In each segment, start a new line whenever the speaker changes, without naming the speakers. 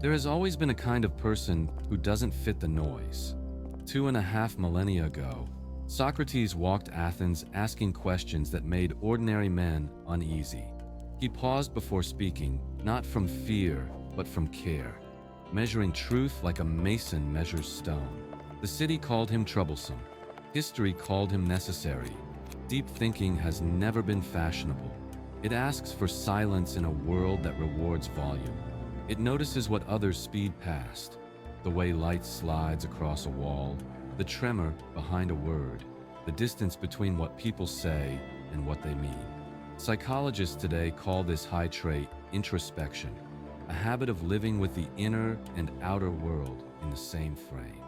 There has always been a kind of person who doesn't fit the noise. 2.5 millennia ago, Socrates walked Athens asking questions that made ordinary men uneasy. He paused before speaking, not from fear, but from care, measuring truth like a mason measures stone. The city called him troublesome. History called him necessary. Deep thinking has never been fashionable. It asks for silence in a world that rewards volume. It notices what others speed past, the way light slides across a wall, the tremor behind a word, the distance between what people say and what they mean. Psychologists today call this high trait introspection, a habit of living with the inner and outer world in the same frame.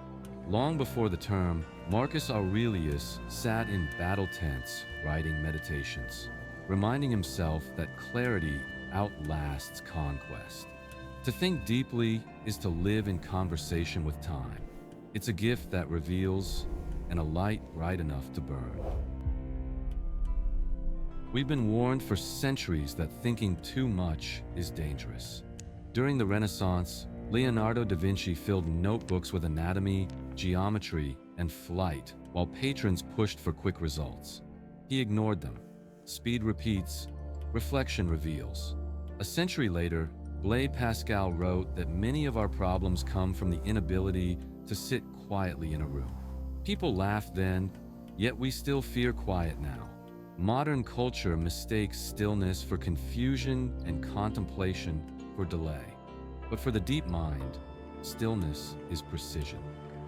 Long before the term, Marcus Aurelius sat in battle tents writing meditations, reminding himself that clarity outlasts conquest. To think deeply is to live in conversation with time. It's a gift that reveals and a light bright enough to burn. We've been warned for centuries that thinking too much is dangerous. During the Renaissance, Leonardo da Vinci filled notebooks with anatomy, geometry, and flight, while patrons pushed for quick results. He ignored them. Speed repeats, reflection reveals. A century later, Blaise Pascal wrote that many of our problems come from the inability to sit quietly in a room. People laughed then, yet we still fear quiet now. Modern culture mistakes stillness for confusion and contemplation for delay. But for the deep mind, stillness is precision.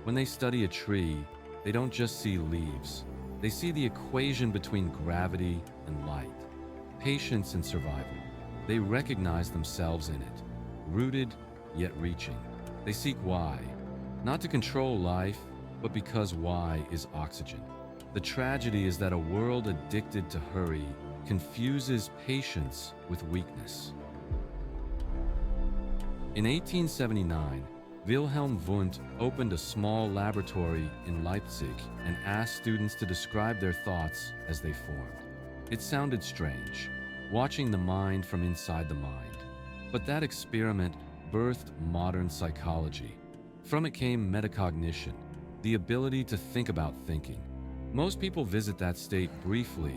When they study a tree, they don't just see leaves. They see the equation between gravity and light, patience and survival. They recognize themselves in it, rooted yet reaching. They seek why, not to control life, but because why is oxygen. The tragedy is that a world addicted to hurry confuses patience with weakness. In 1879, Wilhelm Wundt opened a small laboratory in Leipzig and asked students to describe their thoughts as they formed. It sounded strange, watching the mind from inside the mind. But that experiment birthed modern psychology. From it came metacognition, the ability to think about thinking. Most people visit that state briefly.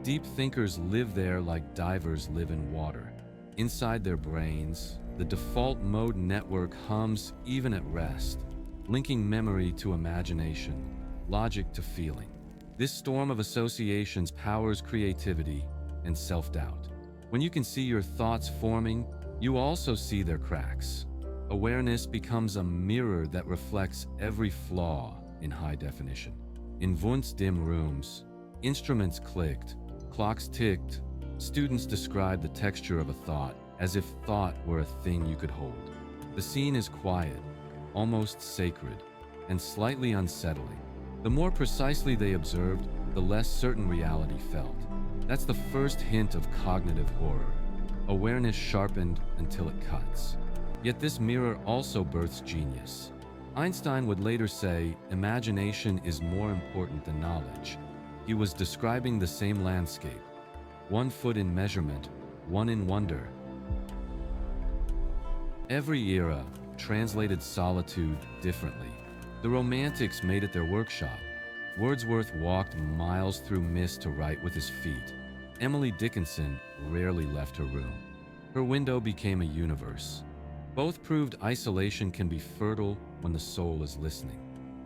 Deep thinkers live there like divers live in water. Inside their brains, the default mode network hums even at rest, linking memory to imagination, logic to feeling. This storm of associations powers creativity and self-doubt. When you can see your thoughts forming, you also see their cracks. Awareness becomes a mirror that reflects every flaw in high definition. In Wundt's dim rooms, instruments clicked, clocks ticked, students described the texture of a thought as if thought were a thing you could hold. The scene is quiet, almost sacred, and slightly unsettling. The more precisely they observed, the less certain reality felt. That's the first hint of cognitive horror. Awareness sharpened until it cuts. Yet this mirror also births genius. Einstein would later say, imagination is more important than knowledge. He was describing the same landscape. 1 foot in measurement, 1 in wonder. Every era translated solitude differently. The Romantics made it their workshop. Wordsworth walked miles through mist to write with his feet. Emily Dickinson rarely left her room. Her window became a universe. Both proved isolation can be fertile when the soul is listening.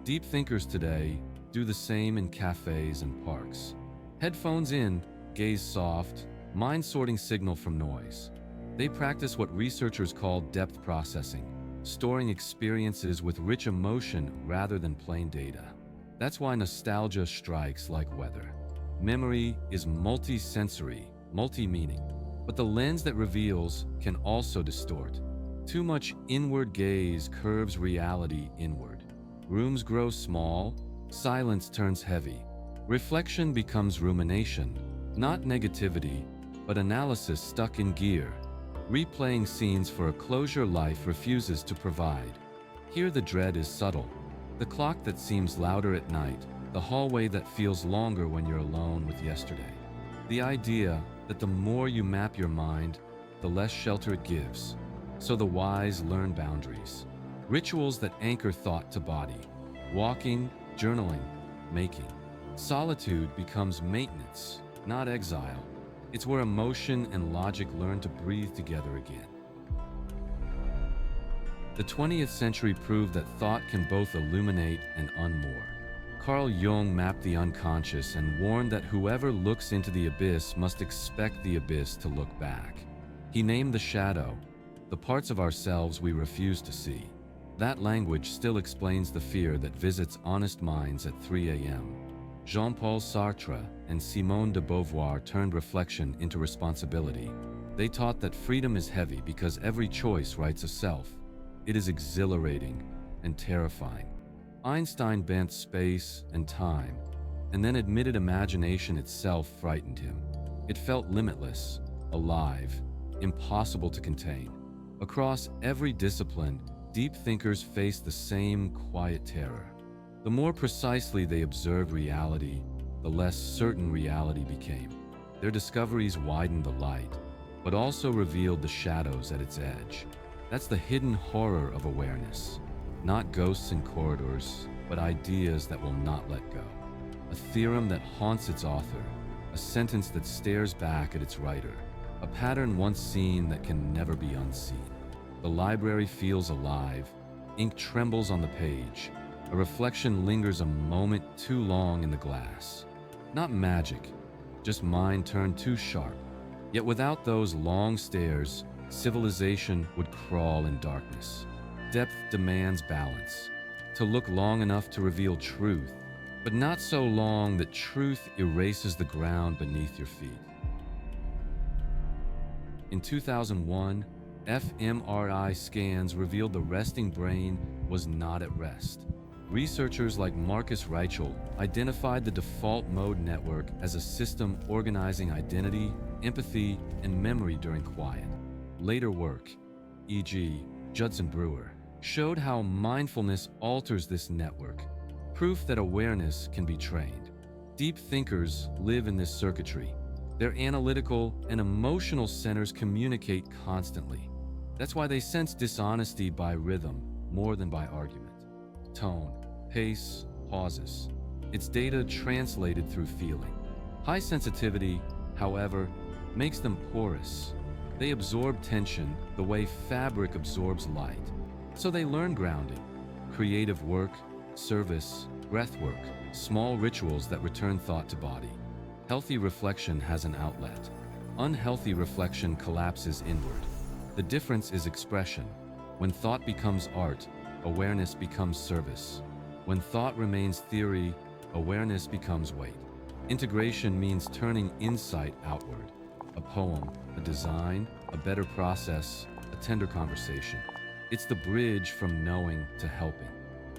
Deep thinkers today do the same in cafes and parks. Headphones in, gaze soft, mind sorting signal from noise. They practice what researchers call depth processing, storing experiences with rich emotion rather than plain data. That's why nostalgia strikes like weather. Memory is multi-sensory, multi-meaning, but the lens that reveals can also distort. Too much inward gaze curves reality inward. Rooms grow small, silence turns heavy. Reflection becomes rumination, not negativity, but analysis stuck in gear. Replaying scenes for a closure life refuses to provide. Here the dread is subtle. The clock that seems louder at night, the hallway that feels longer when you're alone with yesterday. The idea that the more you map your mind, the less shelter it gives. So the wise learn boundaries. Rituals that anchor thought to body. Walking, journaling, making. Solitude becomes maintenance, not exile. It's where emotion and logic learn to breathe together again. The 20th century proved that thought can both illuminate and unmoor. Carl Jung mapped the unconscious and warned that whoever looks into the abyss must expect the abyss to look back. He named the shadow, the parts of ourselves we refuse to see. That language still explains the fear that visits honest minds at 3 a.m. Jean-Paul Sartre and Simone de Beauvoir turned reflection into responsibility. They taught that freedom is heavy because every choice writes a self. It is exhilarating and terrifying. Einstein bent space and time, and then admitted imagination itself frightened him. It felt limitless, alive, impossible to contain. Across every discipline, deep thinkers faced the same quiet terror. The more precisely they observed reality, the less certain reality became. Their discoveries widened the light, but also revealed the shadows at its edge. That's the hidden horror of awareness. Not ghosts in corridors, but ideas that will not let go. A theorem that haunts its author, a sentence that stares back at its writer, a pattern once seen that can never be unseen. The library feels alive, ink trembles on the page, a reflection lingers a moment too long in the glass. Not magic, just mind turned too sharp. Yet without those long stares, civilization would crawl in darkness. Depth demands balance. To look long enough to reveal truth, but not so long that truth erases the ground beneath your feet. In 2001, fMRI scans revealed the resting brain was not at rest. Researchers like Marcus Reichel identified the default mode network as a system organizing identity, empathy, and memory during quiet. Later work, e.g., Judson Brewer, showed how mindfulness alters this network, proof that awareness can be trained. Deep thinkers live in this circuitry. Their analytical and emotional centers communicate constantly. That's why they sense dishonesty by rhythm more than by argument. Tone, pace, pauses. It's data translated through feeling. High sensitivity, however, makes them porous. They absorb tension the way fabric absorbs light. So they learn grounding, creative work, service, breath work, small rituals that return thought to body. Healthy reflection has an outlet. Unhealthy reflection collapses inward. The difference is expression. When thought becomes art, awareness becomes service. When thought remains theory, awareness becomes weight. Integration means turning insight outward. A poem, a design, a better process, a tender conversation. It's the bridge from knowing to helping.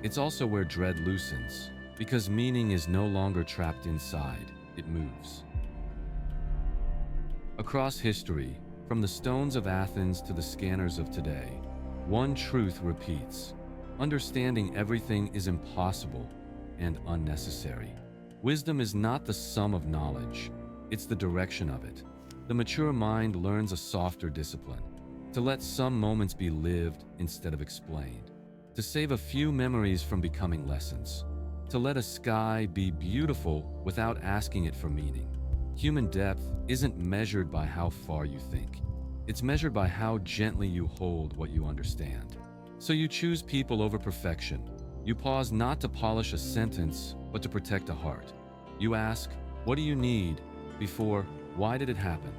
It's also where dread loosens, because meaning is no longer trapped inside, it moves. Across history, from the stones of Athens to the scanners of today, one truth repeats: understanding everything is impossible and unnecessary. Wisdom is not the sum of knowledge, it's the direction of it. The mature mind learns a softer discipline, to let some moments be lived instead of explained, to save a few memories from becoming lessons, to let a sky be beautiful without asking it for meaning. Human depth isn't measured by how far you think. It's measured by how gently you hold what you understand. So you choose people over perfection. You pause not to polish a sentence, but to protect a heart. You ask, "What do you need?" before, "Why did it happen?"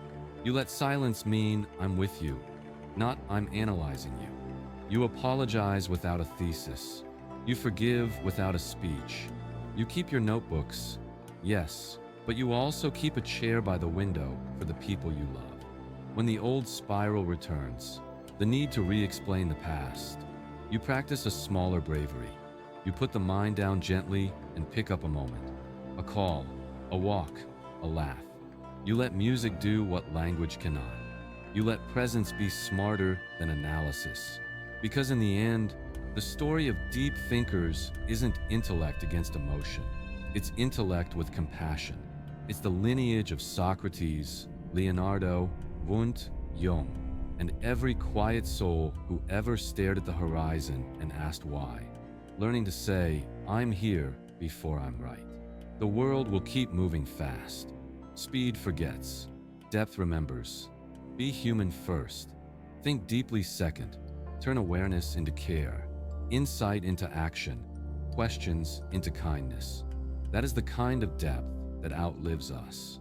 You let silence mean, "I'm with you," not "I'm analyzing you." You apologize without a thesis. You forgive without a speech. You keep your notebooks, yes, but you also keep a chair by the window for the people you love. When the old spiral returns, the need to re-explain the past, you practice a smaller bravery. You put the mind down gently and pick up a moment. A call, a walk, a laugh. You let music do what language cannot. You let presence be smarter than analysis. Because in the end, the story of deep thinkers isn't intellect against emotion. It's intellect with compassion. It's the lineage of Socrates, Leonardo, Wundt, Jung, and every quiet soul who ever stared at the horizon and asked why. Learning to say, I'm here before I'm right. The world will keep moving fast. Speed forgets. Depth remembers. Be human first. Think deeply second. Turn awareness into care. Insight into action. Questions into kindness. That is the kind of depth that outlives us.